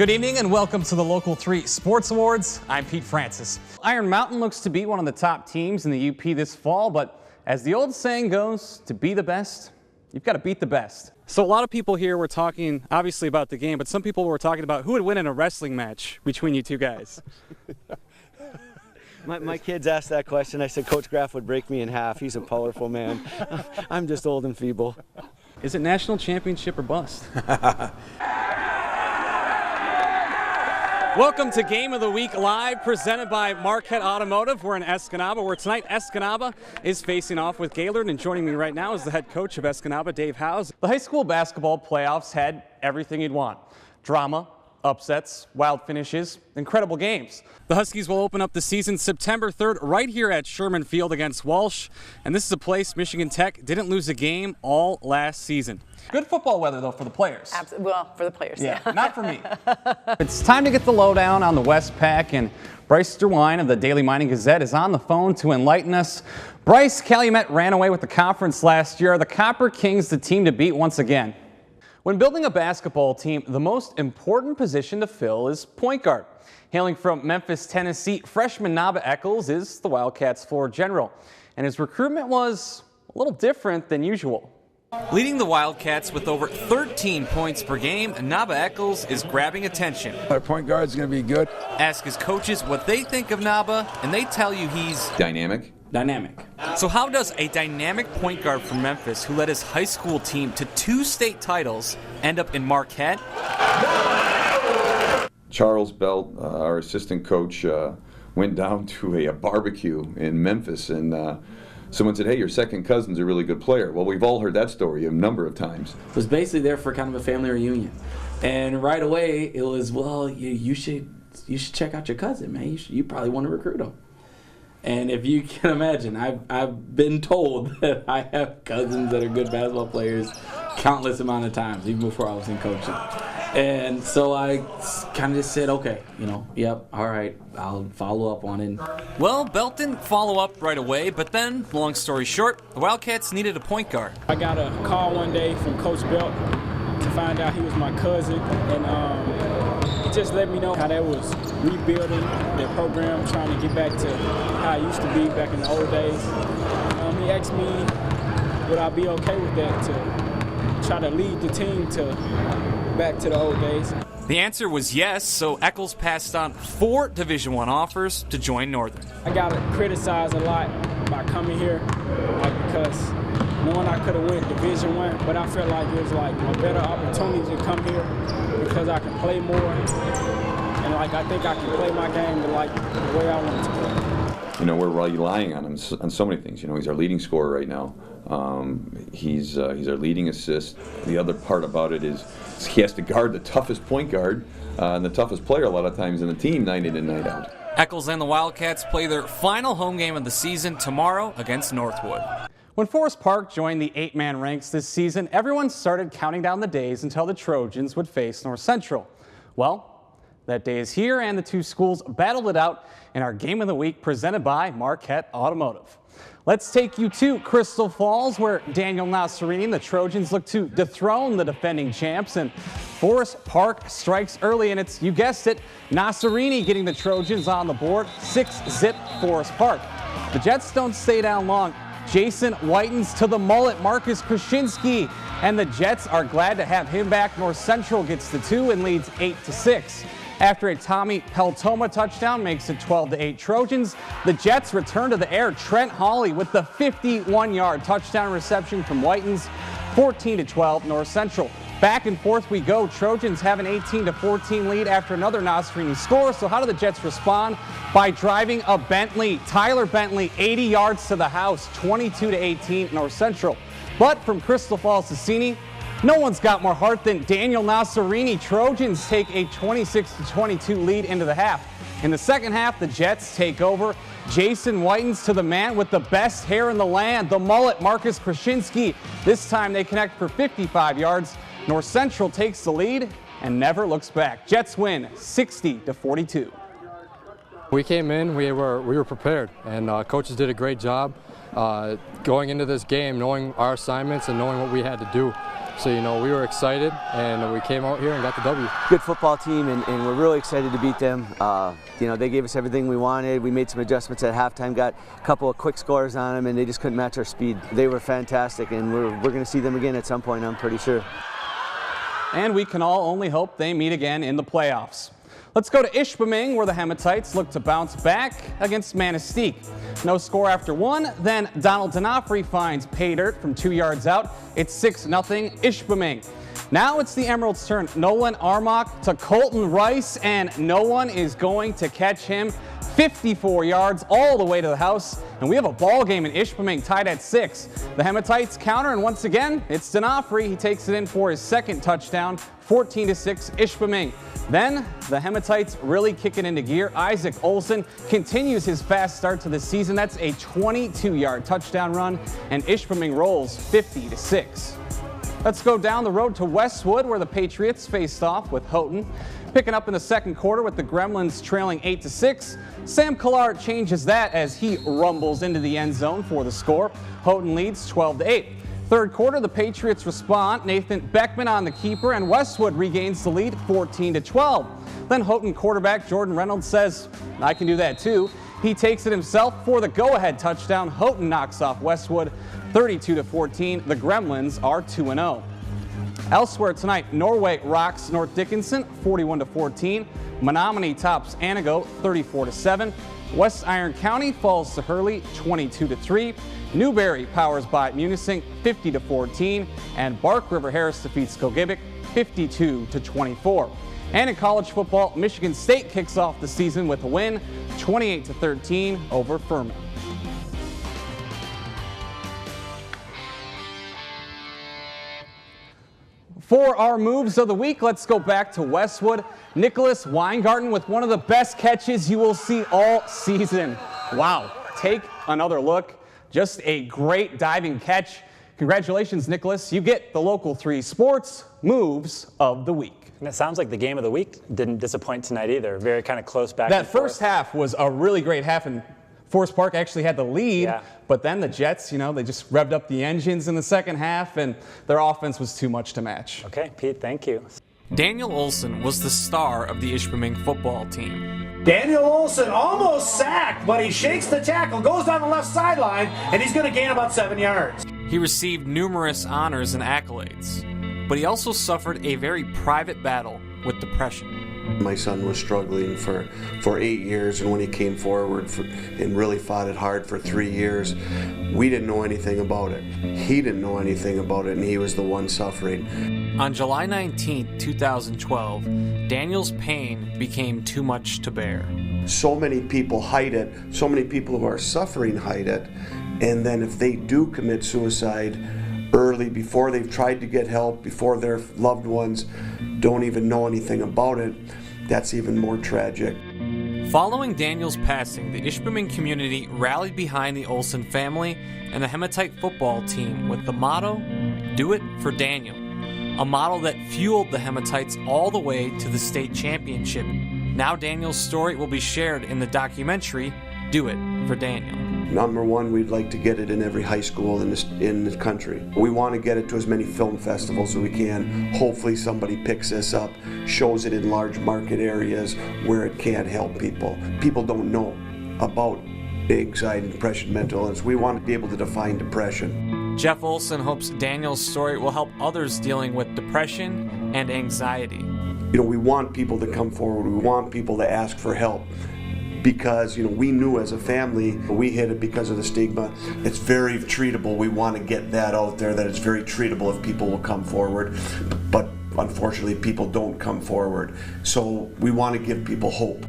Good evening and welcome to the Local 3 Sports Awards. I'm Pete Francis. Iron Mountain looks to be one of the top teams in the UP this fall, but as the old saying goes, to be the best, you've got to beat the best. So a lot of people here were talking, obviously, about the game, but some people were talking about who would win in a wrestling match between you two guys. My kids asked that question. I said Coach Graff would break me in half. He's a powerful man. I'm just old and feeble. Is it national championship or bust? Welcome to Game of the Week Live, presented by Marquette Automotive. We're in Escanaba, where tonight Escanaba is facing off with Gaylord, and joining me right now is the head coach of Escanaba, Dave Howes. The high school basketball playoffs had everything you'd want. Drama, upsets, wild finishes, incredible games. The Huskies will open up the season September 3rd right here at Sherman Field against Walsh, and this is a place Michigan Tech didn't lose a game all last season. Good football weather, though, for the players. Absolutely. Well, for the players, yeah. Not for me. It's time to get the lowdown on the Westpac, and Bryce DeWine of the Daily Mining Gazette is on the phone to enlighten us. Bryce, Calumet ran away with the conference last year. Are the Copper Kings the team to beat once again? When building a basketball team, the most important position to fill is point guard. Hailing from Memphis, Tennessee, freshman Naba Eccles is the Wildcats' floor general, and his recruitment was a little different than usual. Leading the Wildcats with over 13 points per game, Naba Eccles is grabbing attention. Our point guard's going to be good. Ask his coaches what they think of Naba, and they tell you he's Dynamic. So how does a dynamic point guard from Memphis, who led his high school team to 2 state titles, end up in Marquette? Charles Belt, our assistant coach, went down to a barbecue in Memphis, and someone said, hey, your second cousin's a really good player. Well, we've all heard that story a number of times. Was basically there for kind of a family reunion. And right away, it was, well, you should check out your cousin, man. You probably want to recruit him. And if you can imagine, I've been told that I have cousins that are good basketball players countless amount of times, even before I was in coaching. And so I kind of just said, okay, yep, all right, I'll follow up on it. Well, Belt didn't follow up right away, but then, long story short, the Wildcats needed a point guard. I got a call one day from Coach Belt to find out he was my cousin, and he just let me know how that was rebuilding their program, trying to get back to how it used to be back in the old days. He asked me, would I be okay with that to try to lead the team back to the old days. The answer was yes, so Eccles passed on 4 Division I offers to join Northern. I got criticized a lot by coming here, because knowing I could have went Division I, but I felt like it was a better opportunity to come here because I can play more, and I think I can play my game the way I want to play. We're relying on him on so many things. He's our leading scorer right now. He's our leading assist. The other part about it is he has to guard the toughest point guard and the toughest player a lot of times in the team, night in and night out. Eccles and the Wildcats play their final home game of the season tomorrow against Northwood. When Forest Park joined the 8-man ranks this season, everyone started counting down the days until the Trojans would face North Central. Well, that day is here, and the two schools battled it out in our Game of the Week presented by Marquette Automotive. Let's take you to Crystal Falls, where Daniel Nasserini and the Trojans look to dethrone the defending champs, and Forest Park strikes early, and it's, you guessed it, Nasserini getting the Trojans on the board, 6-zip Forest Park. The Jets don't stay down long. Jason whitens to the mullet, Marcus Krasinski, and the Jets are glad to have him back. North Central gets the 2 and leads 8-6. After a Tommy Peltoma touchdown makes it 12-8 Trojans, the Jets return to the air. Trent Hawley with the 51-yard touchdown reception from Whitens, 14-12 North Central. Back and forth we go. Trojans have an 18-14 lead after another Nasserini score. So how do the Jets respond? By driving a Bentley. Tyler Bentley, 80 yards to the house, 22-18 North Central. But from Crystal Falls to Seney, no one's got more heart than Daniel Nasserini. Trojans take a 26-22 lead into the half. In the second half, the Jets take over. Jason whitens to the man with the best hair in the land, the mullet, Marcus Krasinski. This time they connect for 55 yards. North Central takes the lead and never looks back. Jets win 60-42. We came in, we were prepared, and coaches did a great job going into this game, knowing our assignments and knowing what we had to do. So, you know, we were excited, and we came out here and got the W. Good football team, and we're really excited to beat them. You know, they gave us everything we wanted. We made some adjustments at halftime, got a couple of quick scores on them, and they just couldn't match our speed. They were fantastic, and we're going to see them again at some point, I'm pretty sure. And we can all only hope they meet again in the playoffs. Let's go to Ishpeming, where the Hematites look to bounce back against Manistee. No score after one, then Donald D'Onofrio finds pay dirt from 2 yards out. It's 6-0 Ishpeming. Now it's the Emeralds' turn. Nolan Armock to Colton Rice, and no one is going to catch him. 54 yards all the way to the house, and we have a ball game in Ishpeming tied at 6. The Hematites counter, and once again, it's D'Onofrio. He takes it in for his second touchdown, 14-6 Ishpeming. Then the Hematites really kick it into gear. Isaac Olson continues his fast start to the season. That's a 22-yard touchdown run, and Ishpeming rolls 50-6. Let's go down the road to Westwood, where the Patriots faced off with Houghton. Picking up in the second quarter with the Gremlins trailing 8-6. Sam Collard changes that as he rumbles into the end zone for the score. Houghton leads 12-8. Third quarter, the Patriots respond. Nathan Beckman on the keeper, and Westwood regains the lead 14-12. Then Houghton quarterback Jordan Reynolds says, "I can do that too." He takes it himself for the go-ahead touchdown. Houghton knocks off Westwood 32-14. The Gremlins are 2-0. Elsewhere tonight, Norway rocks North Dickinson 41-14. Menominee tops Anago 34-7. West Iron County falls to Hurley 22-3. Newberry powers by Munising 50-14. And Bark River Harris defeats Skogibic 52-24. And in college football, Michigan State kicks off the season with a win 28-13 over Furman. For our moves of the week, let's go back to Westwood. Nicholas Weingarten with one of the best catches you will see all season. Wow, take another look. Just a great diving catch. Congratulations, Nicholas. You get the local 3 sports moves of the week. And it sounds like the game of the week didn't disappoint tonight either. Very kind of close back. That first half was a really great half, and Forest Park actually had the lead, but then the Jets, you know, they just revved up the engines in the second half, and their offense was too much to match. Okay, Pete, thank you. Daniel Olson was the star of the Ishpeming football team. Daniel Olson almost sacked, but he shakes the tackle, goes down the left sideline, and he's going to gain about 7 yards. He received numerous honors and accolades, but he also suffered a very private battle with depression. My son was struggling for 8 years, and when he came forward and really fought it hard for 3 years, we didn't know anything about it. He didn't know anything about it, and he was the one suffering. On July 19, 2012, Daniel's pain became too much to bear. So many people hide it, so many people who are suffering hide it, and then if they do commit suicide early, before they've tried to get help, before their loved ones don't even know anything about it, that's even more tragic. Following Daniel's passing, the Ishpeming community rallied behind the Olson family and the Hematite football team with the motto, "Do it for Daniel," a model that fueled the Hematites all the way to the state championship. Now Daniel's story will be shared in the documentary, "Do It for Daniel." Number one, we'd like to get it in every high school in the country. We want to get it to as many film festivals as we can. Hopefully somebody picks this up, shows it in large market areas where it can help people. People don't know about anxiety, depression, mental illness. We want to be able to define depression. Jeff Olson hopes Daniel's story will help others dealing with depression and anxiety. You know, we want people to come forward. We want people to ask for help. Because, you know, we knew as a family, we hit it because of the stigma. It's very treatable. We want to get that out there, that it's very treatable if people will come forward. But unfortunately, people don't come forward. So we want to give people hope.